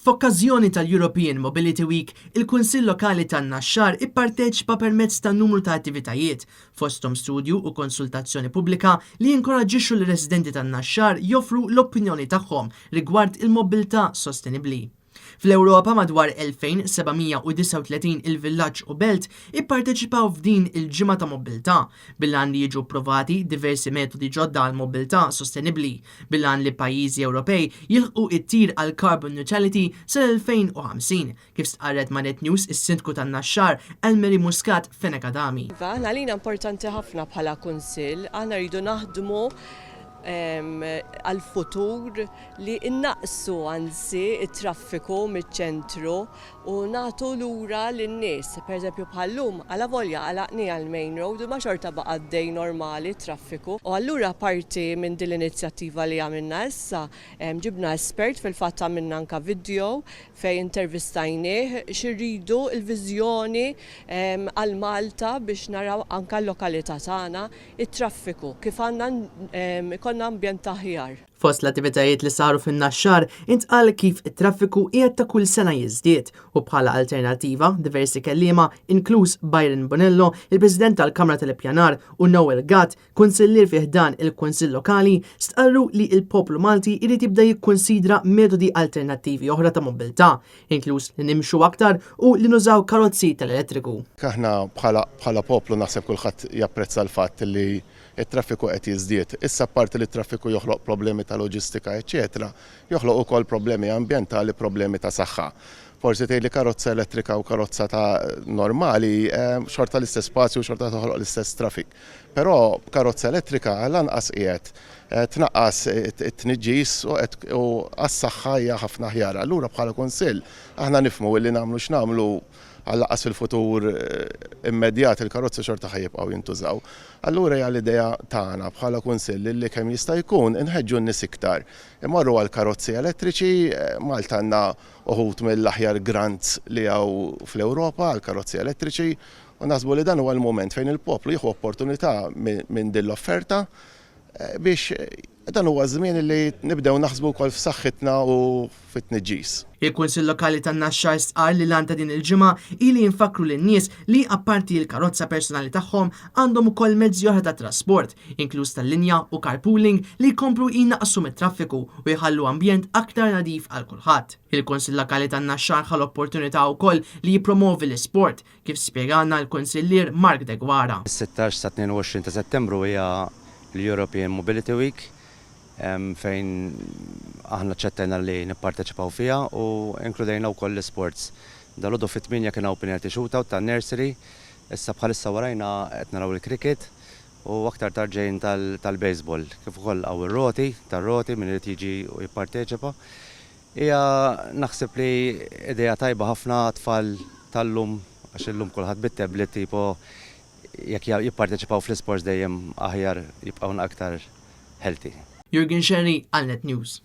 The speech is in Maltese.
F'okkażjoni tal-European Mobility Week, il-Kunsill Lokali tan-Naxxar ipparteċipa permezz ta' numru ta' attivitajiet, fosthom studju u konsultazzjoni pubblika li jinkoraġġixxu l-residenti tan-Naxxar joffru l-opinjoni tagħhom rigward il-mobilità sostenibbli. Fl-Ewropa madwar 2739 il-villaġġ u belt ipparteċipaw f'din il-ġimgħa ta' mobilità billan li jiġu provati diversi metodi ġodda għal mobilità sostenibbli billan li pajjiżi Ewropej jilħqu it-tir għal carbon neutrality sal-2050 kif stqarret ma' Net News is-Sindku tan-Naxxar Elmeri Muscat Fenekadami. Għalina importanti ħafna bħala kunsill, aħna rridu naħdmu għal-futur li innaqsu għanzi it-traffiku mit-ċentru u nagħtu lura lin-nies. Pereżempju bħallum għala volja għalaqni għal-main road u ma xorta baqa' għaddej normali traffiku. U allura parti minn din l-inizjattiva li għamilna issa ġibna espert fil-fatt għamilna anka video fej intervistajnieh xirridu il-viżjoni għal Malta biex naraw anka l-lokalità tagħna it-traffiku kif għandna konna ambjent aħjar. Fost l-attivitajiet li saru fin-Naxxar intqal kif it-traffiku qiegħed ta' kull sena jiżdied u bħala alternattiva diversi kelliema inkluż Byron Bonello, il-President tal-Kamra tal-Ippjanar u Noel Gatt, kunsillier fih dan il-Kunsill Lokali, stqarru li l-poplu Malti jrid jibda jikkunsidra metodi alternattivi oħra ta' mobilità, inkluż li nimxu aktar u li nużaw karozzi tal-elettriku. Aħna bħala poplu naħseb kulħadd japprezza l-fatt li il-traffiku qed jiżdied. Issa parti li t-traffiku joħloq problemi ta' loġistika, eċetera, joħloq ukoll problemi ambjentali, problemi ta' saħħa. Forsi tgħidli karozza elettrika u karozza ta' normali xorta l-istess spazju, xorta toħloq l-istess traffic. Però karozza elettrika lanqas qiegħed tnaqqas it-tniġġis u għas-saħħa hija ħafna aħjar. Allura bħala kunsill aħna nifhmu li nagħmlu x'nagħmlu għallaqas fil-futur immedjat il-karozzi xorta ħajibqgħu jintużaw. Allura hija l-idea tagħna bħala kunsill li kemm jista' jkun inħeġġu n-nies iktar. Imorru għal karozzi elettriċi, Malta għandna uħud mill-aħjar grants li hawn fl-Ewropa għal karozzi elettriċi u naħsbu li dan huwa l-mument fejn il-poplu jieħu opportunità minn din l-offerta biex dan huwa żmien li nibdew naħsbu wkoll f'saħħitna u fit-tniġġis. Il-Kunsill Lokali tan-Naxxar stqar li lan ta' din il-ġimgħa ili jinfakru lin-nies li apparti l-karozza personali tagħhom għandhom ukoll mezzi oħra ta' trasport, inkluż tal-linja u carpooling li jkomplu jinaqsu mit-traffiku u jħallu ambjent aktar nadif għal kulħadd. Il-Kunsill Lokali tan-Naxxar ħal opportunità wkoll li jippromovi l-isport kif spjegana l-Kunsillier Mark Degwara. Is-16 sa 22 ta' Settembru hija l-European Mobility Week fejn aħna ċettajna li nipparteċipaw fija u inkludejna wkoll l-sports. Dalodu fit-8 kien hawn penalty shootout ta' nursery, issa bħalissa warajna qed naraw il-cricket u aktar tarġejn tal-baseball, kif ukoll hawn ir-roti, tar-roti min irid jiġi u jipparteċipa. Hija naħseb li idea tajba ħafna tfal tal-lum għax illum kulħadd bit-tablet tipo jekk jipparteċipaw fl-sports dejjem aħjar jibqgħu aktar healthy. Jürgen Xerri għal Net News.